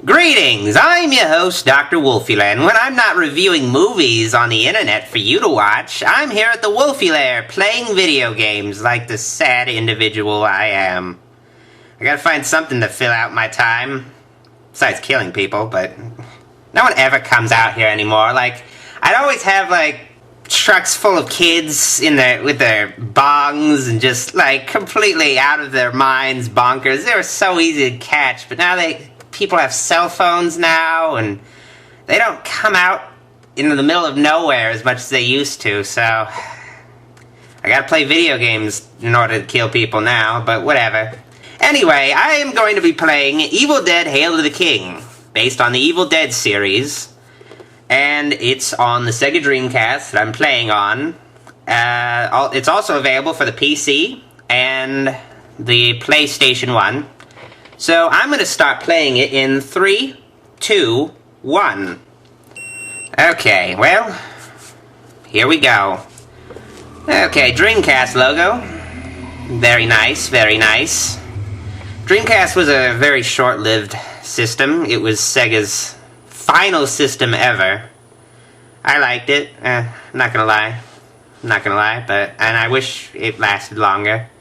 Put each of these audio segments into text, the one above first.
Greetings, I'm your host, Dr. Wolfula, and when I'm not reviewing movies on the internet for you to watch, I'm here at the Wolfie Lair playing video games like the sad individual I am. I gotta find something to fill out my time, besides killing people, but no one ever comes out here anymore. Like, I'd always have, like, trucks full of kids with their bongs and just, like, completely out of their minds bonkers. They were so easy to catch, but now people have cell phones now, and they don't come out into the middle of nowhere as much as they used to, so I gotta play video games in order to kill people now, but whatever. Anyway, I am going to be playing Evil Dead Hail to the King, based on the Evil Dead series, and it's on the Sega Dreamcast that I'm playing on. It's also available for the PC and the PlayStation 1. So I'm going to start playing it in 3, 2, 1. Okay, well, here we go. Okay, Dreamcast logo. Very nice, very nice. Dreamcast was a very short-lived system. It was Sega's final system ever. I liked it, not gonna lie, and I wish it lasted longer.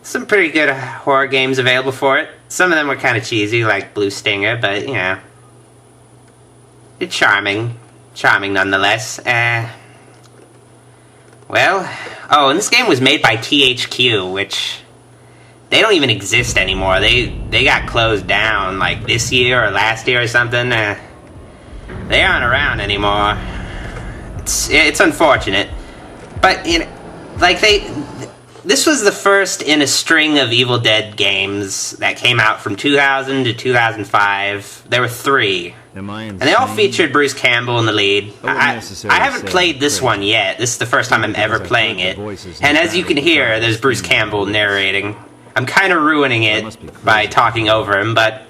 Some pretty good horror games available for it. Some of them were kind of cheesy, like Blue Stinger, but, you know, it's charming nonetheless. And this game was made by THQ, which they don't even exist anymore. They got closed down, like, this year or last year or something. They aren't around anymore. It's unfortunate. But, you know, like, this was the first in a string of Evil Dead games that came out from 2000 to 2005. There were 3. And they all featured Bruce Campbell in the lead. I haven't played this one yet. This is the first time I'm ever playing it. And as you can hear, there's Bruce Campbell narrating. I'm kind of ruining it by talking over him, but,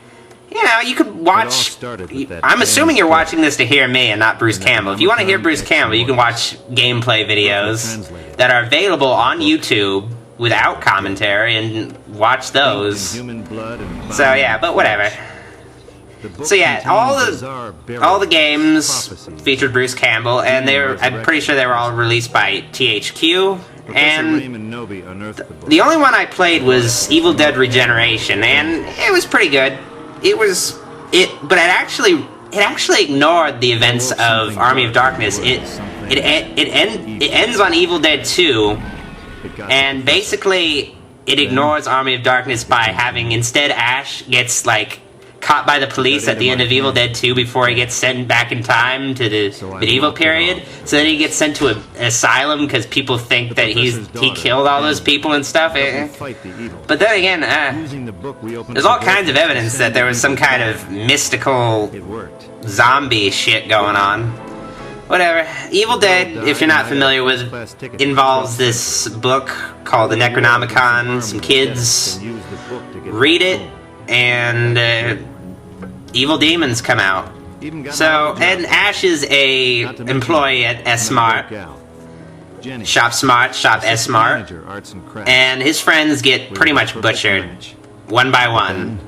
you know, you could watch... I'm assuming you're watching this to hear me and not Bruce Campbell. If you want to hear Bruce Campbell, you can watch gameplay videos that are available on YouTube without commentary and watch those. So yeah, but whatever. So yeah, all the games featured Bruce Campbell, and I'm pretty sure they were all released by THQ. And the only one I played was Evil Dead Regeneration, and it was pretty good. But it actually ignored the events of Army of Darkness. It ends on Evil Dead 2, and basically it ignores Army of Darkness by having, instead, Ash gets, like, caught by the police at the end of Evil Dead 2 before he gets sent back in time to the medieval period. So then he gets sent to an asylum because people think that he killed all those people and stuff. But then again, there's all kinds of evidence that there was some kind of mystical zombie shit going on. Whatever. Evil Dead, if you're not familiar with, involves this book called the Necronomicon. Some kids read it, and evil demons come out. So, and Ash is a employee at S-Mart. Shop Smart, Shop S-Mart. And his friends get pretty much butchered, one by one.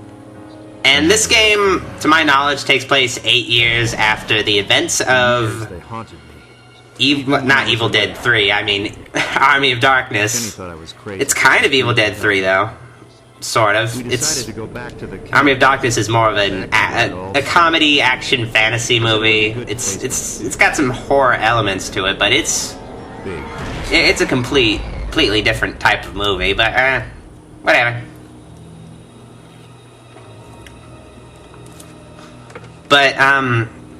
And this game, to my knowledge, takes place 8 years after the events of... not Evil Dead 3, I mean, Army of Darkness. It's kind of Evil Dead 3, though. Sort of. Army of Darkness is more of a comedy, action, fantasy movie. It's got some horror elements to it, but it's a completely different type of movie. But whatever. But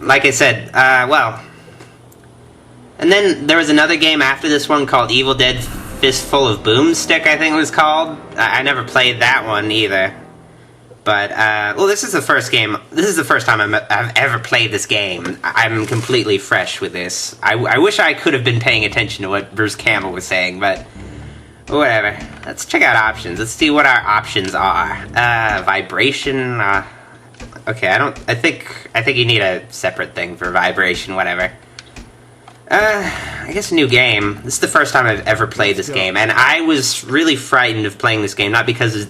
like I said, and then there was another game after this one called Evil Dead Fistful of Boomstick, I think it was called. I never played that one either. But, this is the first game. This is the first time I've ever played this game. I'm completely fresh with this. I wish I could have been paying attention to what Bruce Campbell was saying, but whatever. Let's check out options. Let's see what our options are. Vibration, okay, I think you need a separate thing for vibration, whatever. I guess a new game. This is the first time I've ever played this game, and I was really frightened of playing this game, not because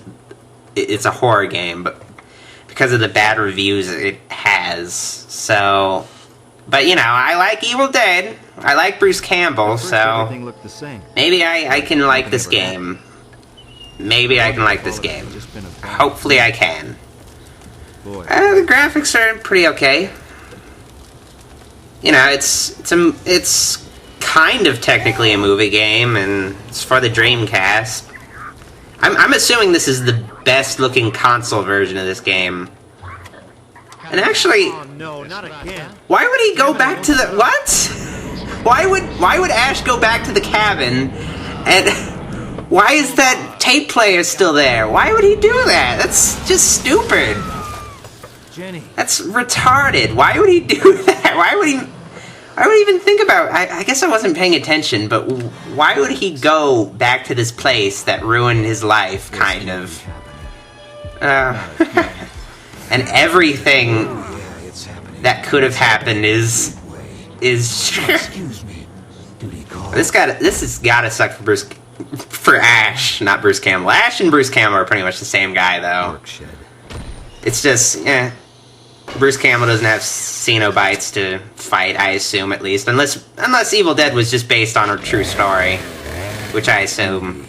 it's a horror game, but because of the bad reviews it has. So, but you know, I like Evil Dead. I like Bruce Campbell, so maybe I can like this game. Maybe I can like this game. Hopefully I can. The graphics are pretty okay. You know, it's kind of technically a movie game, and it's for the Dreamcast. I'm assuming this is the best looking console version of this game. And actually, no, not again. Why would he go back to the what? Why would Ash go back to the cabin? And why is that tape player still there? Why would he do that? That's just stupid. Jenny. That's retarded. Why would he do that? Why would he even think about... I guess I wasn't paying attention, but why would he go back to this place that ruined his life, kind of? And everything that could have happened is this has gotta suck for Ash, not Bruce Campbell. Ash and Bruce Campbell are pretty much the same guy, though. It's just, Bruce Campbell doesn't have Cenobites to fight, I assume, at least. Unless Evil Dead was just based on a true story. Which I assume.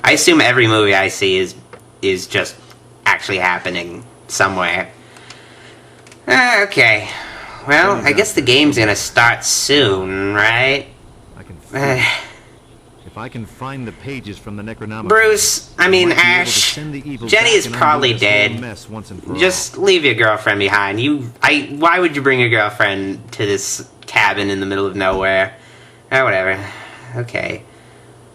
I assume every movie I see is just actually happening somewhere. Okay. Well, I guess the game's gonna start soon, right? If I can find the pages from the Necronomicon, Bruce, Ash, Jenny is probably dead. Just leave your girlfriend behind. Why would you bring your girlfriend to this cabin in the middle of nowhere? Whatever. Okay.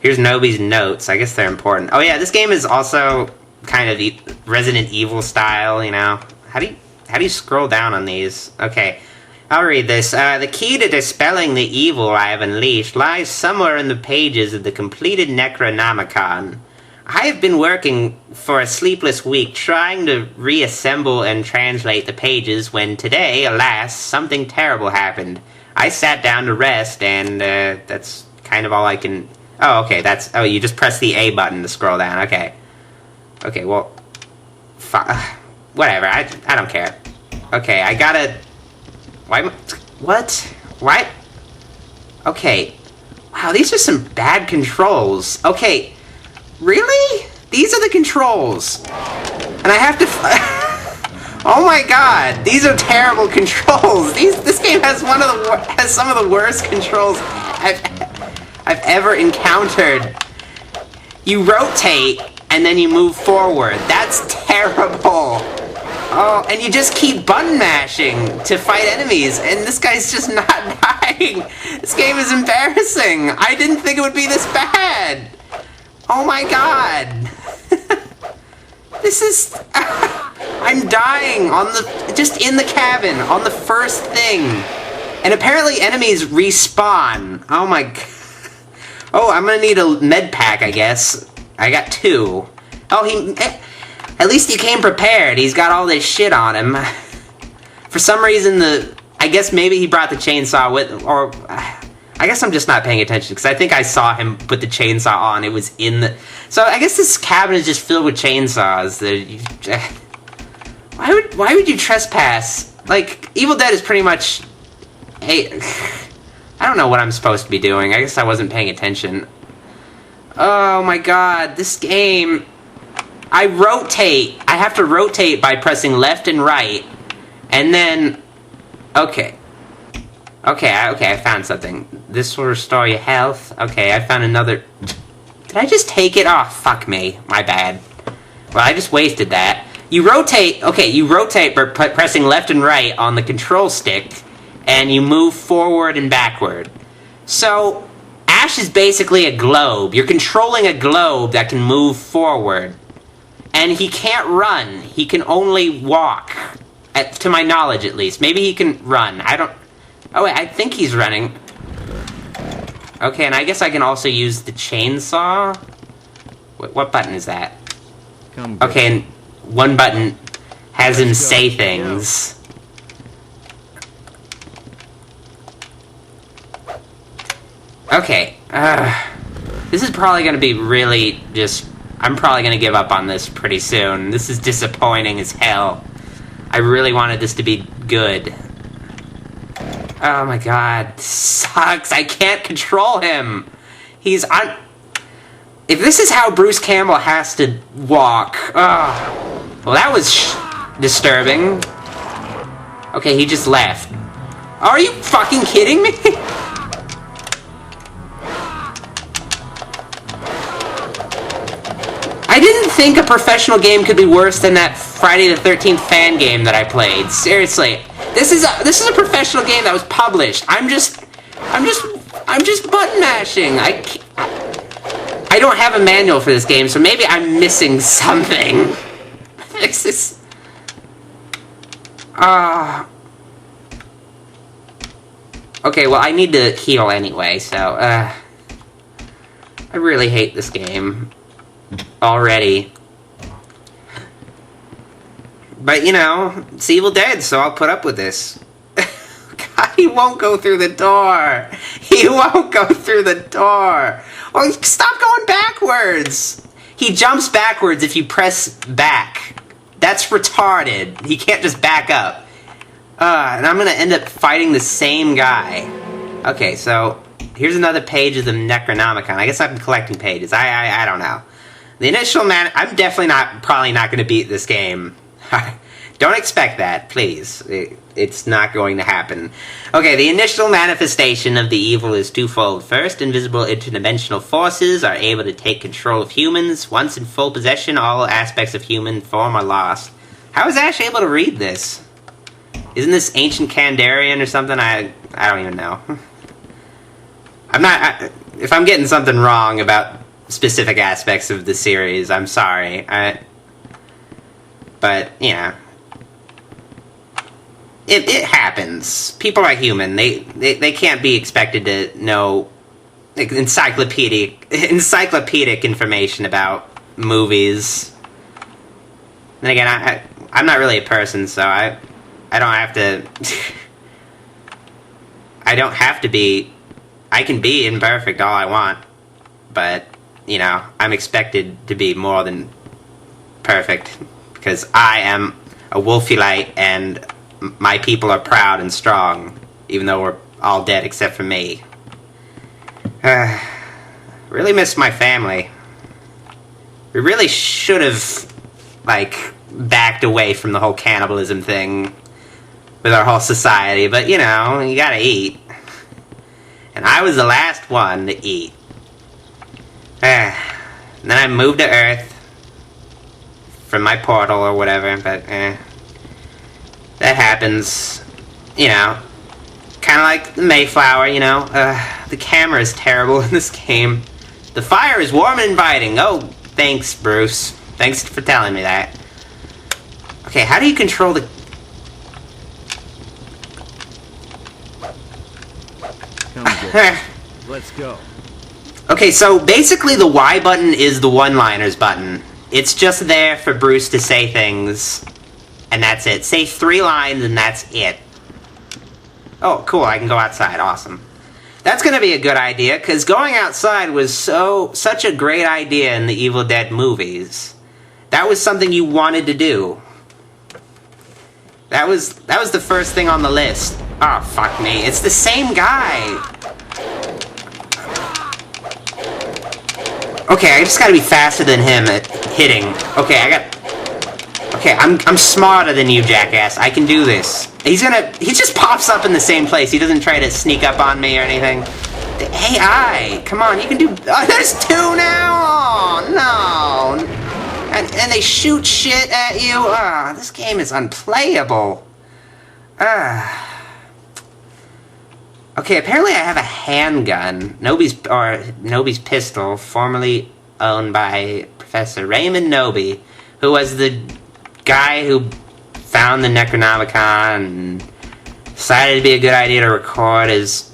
Here's Nobi's notes. I guess they're important. Oh yeah, this game is also kind of Resident Evil style, you know. How do you scroll down on these? Okay. I'll read this. The key to dispelling the evil I have unleashed lies somewhere in the pages of the completed Necronomicon. I have been working for a sleepless week trying to reassemble and translate the pages when today, alas, something terrible happened. I sat down to rest, and that's kind of all I can... Oh, okay, oh, you just press the A button to scroll down. Okay. Okay, well... Whatever, I don't care. Okay, I gotta... What? Why? Okay. Wow, these are some bad controls. Okay. Really? These are the controls. And I have to... Oh my god. These are terrible controls. This game has some of the worst controls I've ever encountered. You rotate, and then you move forward. That's terrible. Oh, and you just keep button mashing to fight enemies, and this guy's just not dying. This game is embarrassing. I didn't think it would be this bad. Oh my god. This is... I'm dying just in the cabin, on the first thing. And apparently enemies respawn. Oh my... Oh, I'm gonna need a med pack, I guess. I got 2. Oh, at least he came prepared. He's got all this shit on him. For some reason, I guess maybe he brought the chainsaw with... Or... I guess I'm just not paying attention, because I think I saw him put the chainsaw on. It was in the... So I guess this cabin is just filled with chainsaws. Why would you trespass? Like, Evil Dead is pretty much... I don't know what I'm supposed to be doing. I guess I wasn't paying attention. Oh my god, this game... I rotate. I have to rotate by pressing left and right. And then... Okay. Okay, I found something. This will restore your health. Okay, I found another... Did I just take it? Oh, fuck me. My bad. Well, I just wasted that. You rotate... Okay, you rotate by pressing left and right on the control stick. And you move forward and backward. So, Ash is basically a globe. You're controlling a globe that can move forward. And he can't run. He can only walk. To my knowledge, at least. Maybe he can run. I don't... Oh, wait, I think he's running. Okay, and I guess I can also use the chainsaw? What button is that? Okay, and one button has him say things. Okay. This is probably going to be really just... I'm probably going to give up on this pretty soon. This is disappointing as hell. I really wanted this to be good. Oh my god, this sucks. I can't control him. He's on. If this is how Bruce Campbell has to walk, well, that was disturbing. Okay, he just left. Are you fucking kidding me? I didn't think a professional game could be worse than that Friday the 13th fan game that I played. Seriously, this is a professional game that was published. I'm just button mashing. I don't have a manual for this game, so maybe I'm missing something. This is okay, well, I need to heal anyway, so I really hate this game already. But, you know, it's Evil Dead, so I'll put up with this. God, he won't go through the door. He won't go through the door. Oh, stop going backwards. He jumps backwards if you press back. That's retarded. He can't just back up. And I'm gonna end up fighting the same guy. Okay, so here's another page of the Necronomicon. I guess I'm collecting pages. I don't know. The initial I'm definitely probably not gonna beat this game. Don't expect that, please. It's not going to happen. Okay, the initial manifestation of the evil is twofold. First, invisible interdimensional forces are able to take control of humans. Once in full possession, all aspects of human form are lost. How is Ash able to read this? Isn't this ancient Kandarian or something? I don't even know. If I'm getting something wrong about specific aspects of the series, I'm sorry. But, you know, it happens. People are human. They can't be expected to know encyclopedic information about movies. And again, I'm not really a person, so I don't have to. I don't have to be. I can be imperfect all I want, but you know, I'm expected to be more than perfect. Because I am a Wolfula, and my people are proud and strong, even though we're all dead except for me. Really miss my family. We really should have, like, backed away from the whole cannibalism thing with our whole society, but, you know, you gotta eat. And I was the last one to eat. And then I moved to Earth from my portal or whatever, but that happens, you know, kind of like the Mayflower, you know. The camera is terrible in this game. The fire is warm and inviting. Oh, thanks, Bruce. Thanks for telling me that. Okay, how do you control the... Come on, let's go. Okay, so basically the Y button is the one-liners button. It's just there for Bruce to say things, and that's it. Say 3 lines, and that's it. Oh, cool, I can go outside. Awesome. That's going to be a good idea, because going outside was such a great idea in the Evil Dead movies. That was something you wanted to do. That was the first thing on the list. Oh, fuck me. It's the same guy. Okay, I just gotta be faster than him at hitting. Okay, Okay, I'm smarter than you, jackass. I can do this. He just pops up in the same place. He doesn't try to sneak up on me or anything. The AI! Come on, you can do... Oh, there's 2 now! Oh, no! And they shoot shit at you? Ah, this game is unplayable. Okay, apparently I have a handgun. Noby's pistol, formerly owned by Professor Raymond Noby, who was the guy who found the Necronomicon and decided it'd be a good idea to record his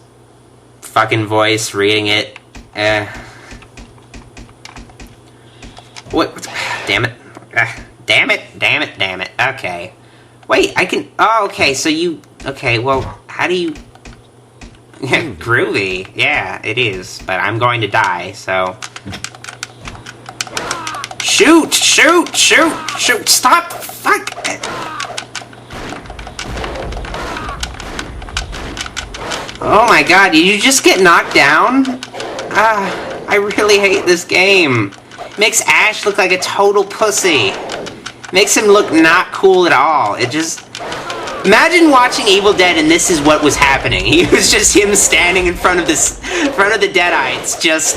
fucking voice reading it. What? Damn it. Damn it. Okay. Wait, I can... Oh, okay, so you... Okay, well, how do you... Groovy. Yeah, it is. But I'm going to die, so... Shoot! Stop! Fuck! Oh my god, did you just get knocked down? I really hate this game. Makes Ash look like a total pussy. Makes him look not cool at all. It just... Imagine watching Evil Dead and this is what was happening. He was just him standing in front of the Deadites, just...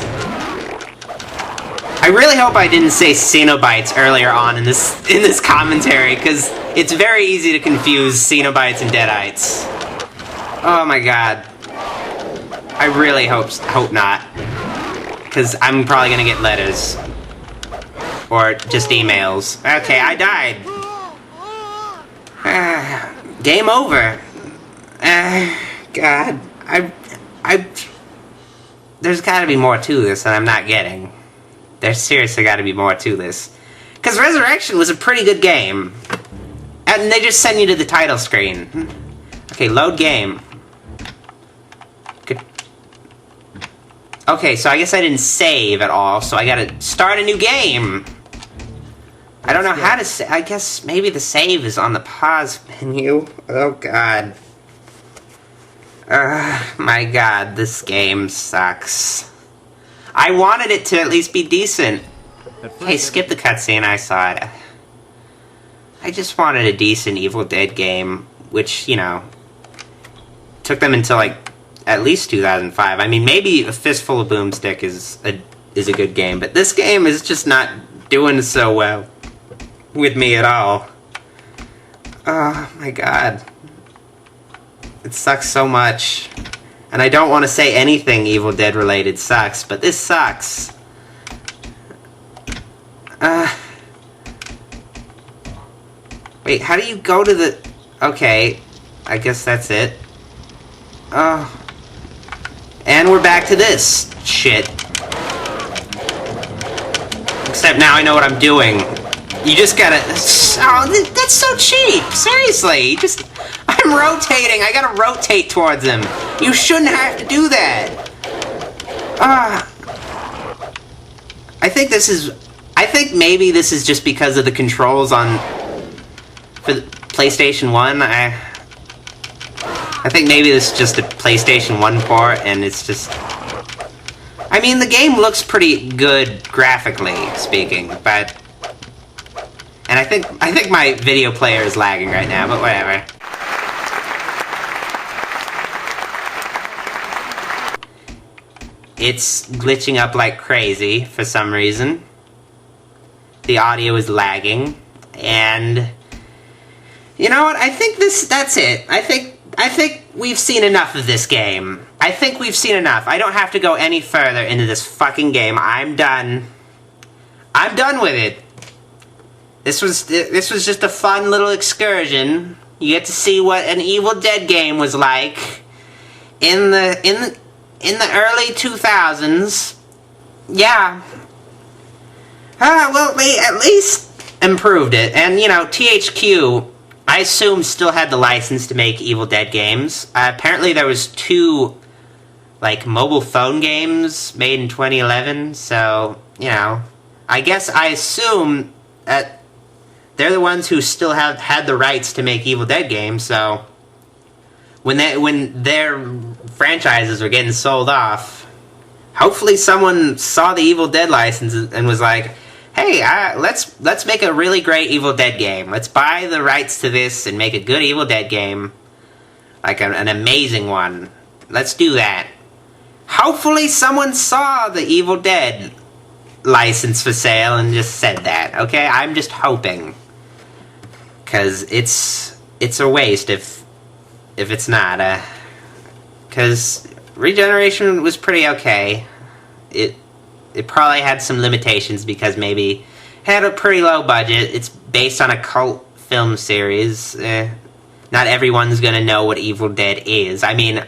I really hope I didn't say Cenobites earlier on in this commentary, because it's very easy to confuse Cenobites and Deadites. Oh my god. I really hope not. Because I'm probably gonna get letters. Or just emails. Okay, I died. Game over. God. There's gotta be more to this that I'm not getting. There's seriously gotta be more to this. Because Resurrection was a pretty good game. And they just send you to the title screen. Okay, load game. Good. Okay, so I guess I didn't save at all, so I gotta start a new game. I don't know how to say. I guess maybe the save is on the pause menu. Oh god. My god, this game sucks. I wanted it to at least be decent. Hey, skip the cutscene, I saw it. I just wanted a decent Evil Dead game, which, you know, took them until, like, at least 2005. I mean, maybe A Fistful of Boomstick is a good game, but this game is just not doing so well with me at all. Oh, my god. It sucks so much. And I don't want to say anything Evil Dead related sucks, but this sucks. Wait, how do you go to the... Okay, I guess that's it. Oh. And we're back to this shit. Except now I know what I'm doing. You just gotta... Oh, that's so cheap! Seriously, just... I'm rotating, I gotta rotate towards him. You shouldn't have to do that. I think maybe this is just because of the controls on... For the PlayStation 1, I think maybe this is just a PlayStation 1 port, and it's just... I mean, the game looks pretty good, graphically speaking, but... And I think my video player is lagging right now, but whatever. It's glitching up like crazy for some reason. The audio is lagging, and... You know what? I think that's it. I think we've seen enough of this game. I think we've seen enough. I don't have to go any further into this fucking game. I'm done. I'm done with it. This was just a fun little excursion. You get to see what an Evil Dead game was like in the early 2000s. Yeah. Well, they at least improved it. And, you know, THQ, I assume, still had the license to make Evil Dead games. Apparently there was 2, like, mobile phone games made in 2011, so, you know, I assume that they're the ones who still have had the rights to make Evil Dead games, so when their franchises are getting sold off, hopefully someone saw the Evil Dead license and was like, hey, let's make a really great Evil Dead game. Let's buy the rights to this and make a good Evil Dead game. Like an amazing one. Let's do that. Hopefully someone saw the Evil Dead license for sale and just said that, okay? I'm just hoping. Because it's a waste if it's not. Because Regeneration was pretty okay. It probably had some limitations because maybe it had a pretty low budget. It's based on a cult film series. Not everyone's gonna know what Evil Dead is. I mean,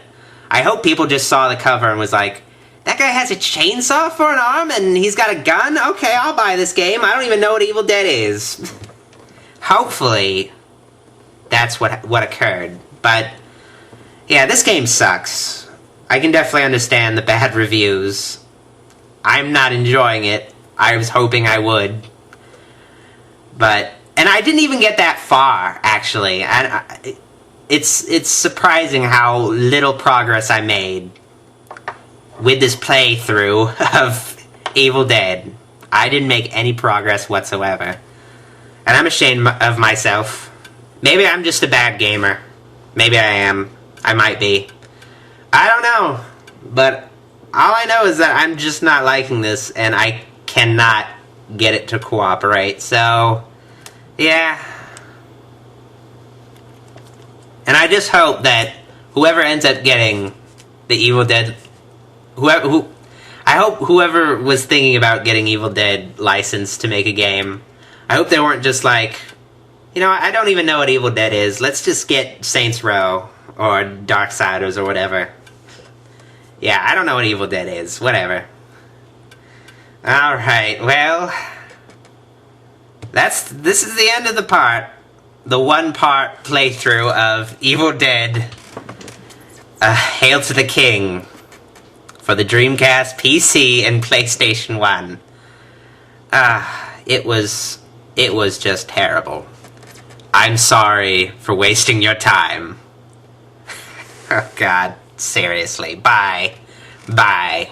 I hope people just saw the cover and was like, that guy has a chainsaw for an arm and he's got a gun? Okay, I'll buy this game. I don't even know what Evil Dead is. Hopefully, that's what occurred. But, yeah, this game sucks. I can definitely understand the bad reviews. I'm not enjoying it. I was hoping I would. But, and I didn't even get that far, actually. And it's surprising how little progress I made with this playthrough of Evil Dead. I didn't make any progress whatsoever. And I'm ashamed of myself. Maybe I'm just a bad gamer. Maybe I am. I might be. I don't know. But all I know is that I'm just not liking this, and I cannot get it to cooperate. So, yeah. And I just hope that whoever ends up getting the Evil Dead... I hope whoever was thinking about getting Evil Dead licensed to make a game, I hope they weren't just like, you know, I don't even know what Evil Dead is. Let's just get Saints Row or Darksiders or whatever. Yeah, I don't know what Evil Dead is. Whatever. Alright, well... This is the end of the part. The one-part playthrough of Evil Dead Hail to the King for the Dreamcast, PC, and PlayStation 1. It was just terrible. I'm sorry for wasting your time. Oh God, seriously. Bye. Bye.